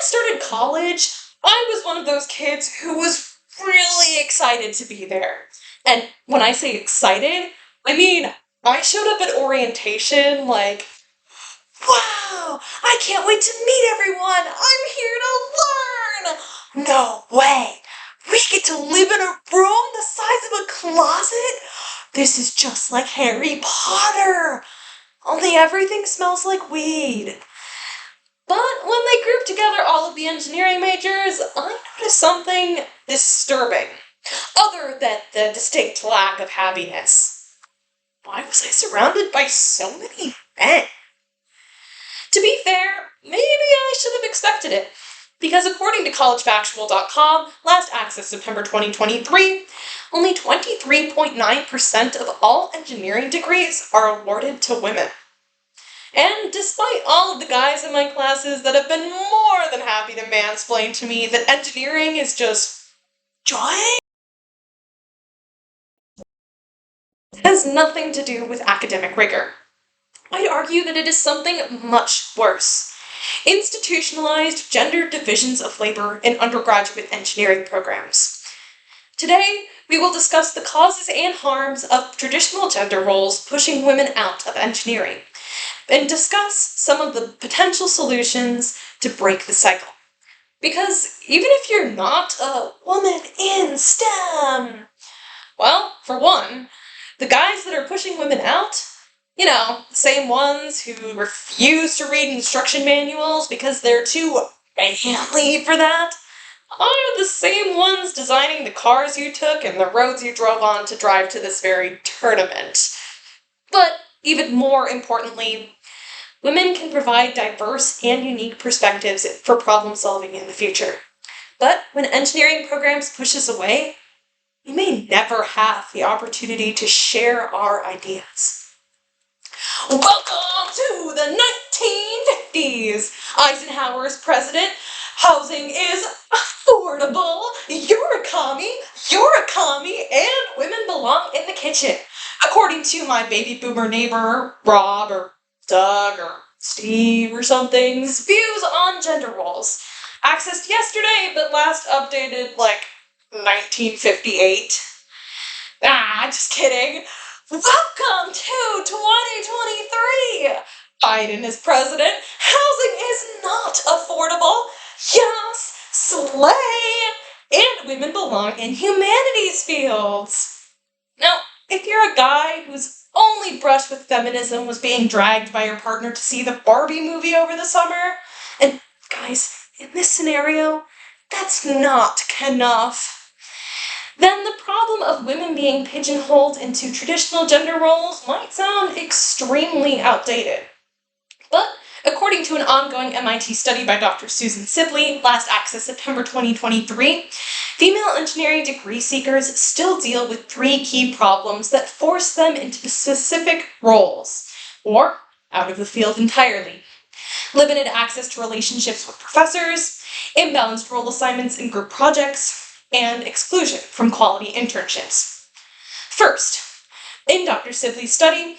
started college, I was one of those kids who was really excited to be there. And when I say excited, I mean I showed up at orientation like, wow, I can't wait to meet everyone. I'm here to learn. No way. We get to live in a room the size of a closet? This is just like Harry Potter. Only everything smells like weed. But when they grouped together all of the engineering majors, I noticed something disturbing, other than the distinct lack of happiness. Why was I surrounded by so many men? To be fair, maybe I should have expected it, because according to collegefactual.com, last access September 2023, only 23.9% of all engineering degrees are awarded to women. And despite all of the guys in my classes that have been more than happy to mansplain to me that engineering is just joy, it has nothing to do with academic rigor. I'd argue that it is something much worse. Institutionalized gender divisions of labor in undergraduate engineering programs. Today, we will discuss the causes and harms of traditional gender roles pushing women out of engineering, and discuss some of the potential solutions to break the cycle. Because even if you're not a woman in STEM, well, for one, the guys that are pushing women out, the same ones who refuse to read instruction manuals because they're too manly for that, are the same ones designing the cars you took and the roads you drove on to drive to this very tournament. But even more importantly, women can provide diverse and unique perspectives for problem solving in the future. But when engineering programs push us away, we may never have the opportunity to share our ideas. Welcome to the 1950s! Eisenhower's president. Housing is affordable. You're a commie, and women belong in the kitchen. According to my baby boomer neighbor, Rob, or Doug, or Steve, or something's views on gender roles. Accessed yesterday, but last updated, 1958. Just kidding. Welcome to 2023! Biden is president. Housing is not affordable. Yes, slay! And women belong in humanities fields. Now, if you're a guy whose only brush with feminism was being dragged by your partner to see the Barbie movie over the summer, and guys, in this scenario, that's not enough, then the problem of women being pigeonholed into traditional gender roles might sound extremely outdated. But according to an ongoing MIT study by Dr. Susan Sibley, last access September 2023, female engineering degree seekers still deal with 3 key problems that force them into specific roles, or out of the field entirely. Limited access to relationships with professors, imbalanced role assignments in group projects, and exclusion from quality internships. First, in Dr. Sibley's study,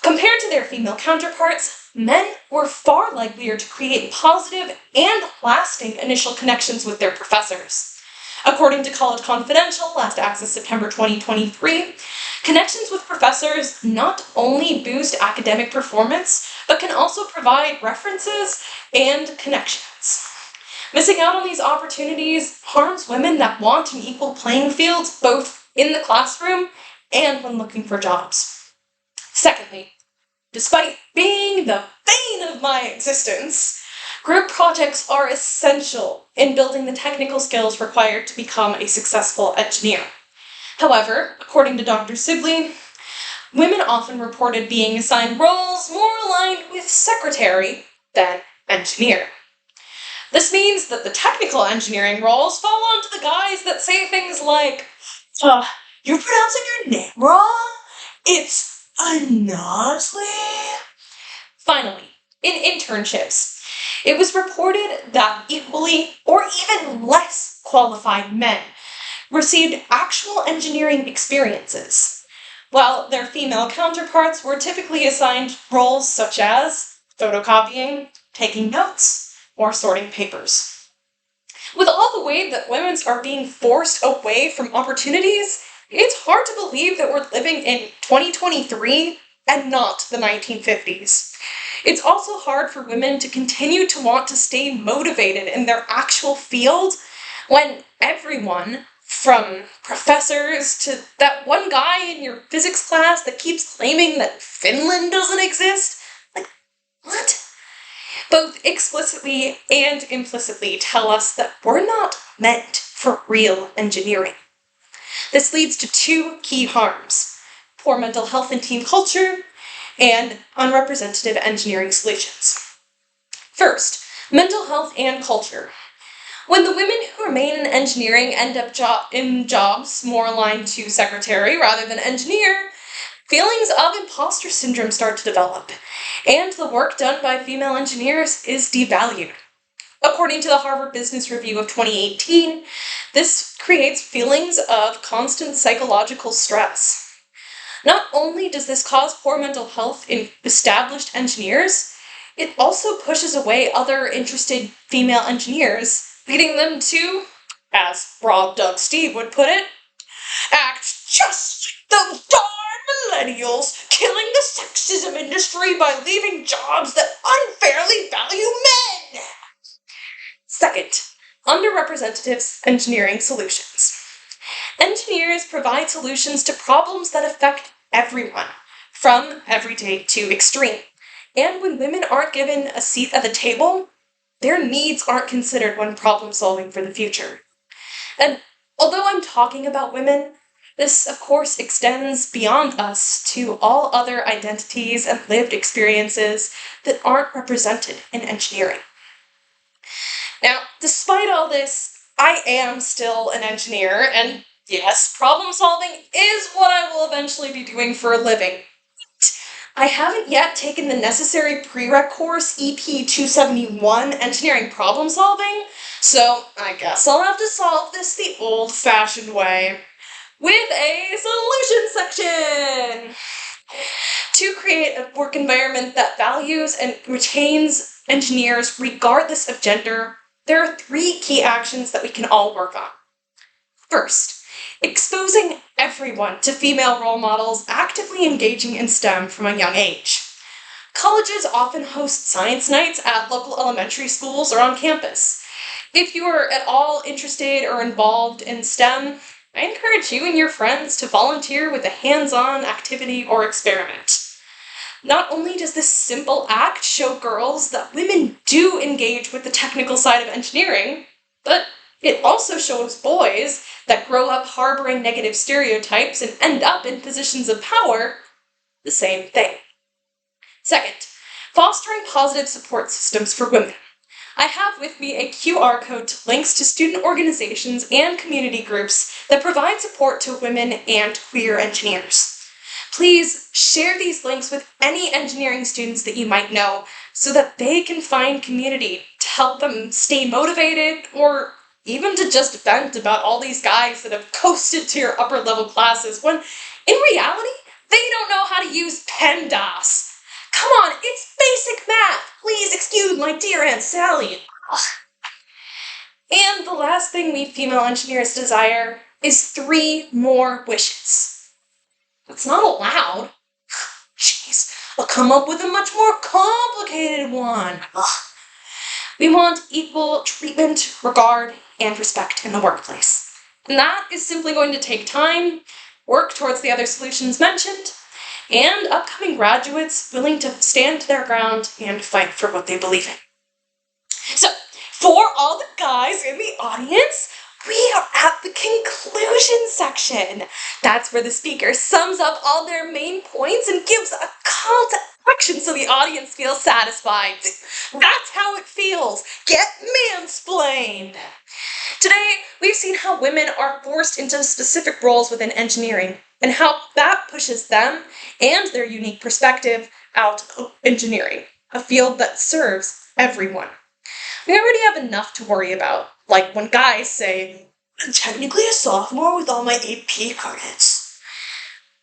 compared to their female counterparts, men were far likelier to create positive and lasting initial connections with their professors. According to College Confidential, last access September 2023, connections with professors not only boost academic performance, but can also provide references and connections. Missing out on these opportunities harms women that want an equal playing field, both in the classroom and when looking for jobs. Secondly, despite being the bane of my existence, group projects are essential in building the technical skills required to become a successful engineer. However, according to Dr. Sibley, women often reported being assigned roles more aligned with secretary than engineer. This means that the technical engineering roles fall onto the guys that say things like, you're pronouncing your name wrong? It's Ainsley? Finally, in internships, it was reported that equally or even less qualified men received actual engineering experiences, while their female counterparts were typically assigned roles such as photocopying, taking notes, or sorting papers. With all the way that women are being forced away from opportunities, it's hard to believe that we're living in 2023 and not the 1950s. It's also hard for women to continue to want to stay motivated in their actual field when everyone, from professors to that one guy in your physics class that keeps claiming that Finland doesn't exist, like, what? Both explicitly and implicitly tell us that we're not meant for real engineering. This leads to two key harms: poor mental health and team culture, and unrepresentative engineering solutions. First, mental health and culture. When the women who remain in engineering end up in jobs more aligned to secretary rather than engineer, feelings of imposter syndrome start to develop, and the work done by female engineers is devalued. According to the Harvard Business Review of 2018, this creates feelings of constant psychological stress. Not only does this cause poor mental health in established engineers, it also pushes away other interested female engineers, leading them to, as Rob Doug Steve would put it, act just like those darn millennials, killing the sexism industry by leaving jobs that unfairly value men. Second, underrepresented engineering solutions. Engineers provide solutions to problems that affect everyone, from everyday to extreme. And when women aren't given a seat at the table, their needs aren't considered when problem solving for the future. And although I'm talking about women, this of course extends beyond us to all other identities and lived experiences that aren't represented in engineering. Now, despite all this, I am still an engineer, and yes, problem solving is what I will eventually be doing for a living. I haven't yet taken the necessary prereq course EP271, Engineering Problem Solving, so I guess I'll have to solve this the old-fashioned way, with a solution section! To create a work environment that values and retains engineers regardless of gender, there are three key actions that we can all work on. First, exposing everyone to female role models actively engaging in STEM from a young age. Colleges often host science nights at local elementary schools or on campus. If you are at all interested or involved in STEM, I encourage you and your friends to volunteer with a hands-on activity or experiment. Not only does this simple act show girls that women do engage with the technical side of engineering, but it also shows boys that grow up harboring negative stereotypes and end up in positions of power the same thing. Second, fostering positive support systems for women. I have with me a QR code to links to student organizations and community groups that provide support to women and queer engineers. Please share these links with any engineering students that you might know so that they can find community to help them stay motivated, or even to just vent about all these guys that have coasted to your upper level classes when, in reality, they don't know how to use PEMDAS. Come on, it's basic math! Please excuse my dear Aunt Sally. Ugh. And the last thing we female engineers desire is 3 more wishes. It's not allowed. Jeez, I'll come up with a much more complicated one. Ugh. We want equal treatment, regard, and respect in the workplace. And that is simply going to take time, work towards the other solutions mentioned, and upcoming graduates willing to stand their ground and fight for what they believe in. So, for all the guys in the audience, we are at the conclusion section. That's where the speaker sums up all their main points and gives a call to action so the audience feels satisfied. That's how it feels. Get mansplained. Today, we've seen how women are forced into specific roles within engineering and how that pushes them and their unique perspective out of engineering, a field that serves everyone. We already have enough to worry about, like when guys say, "I'm technically a sophomore with all my AP credits."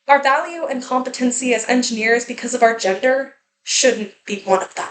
Our value and competency as engineers because of our gender shouldn't be one of them.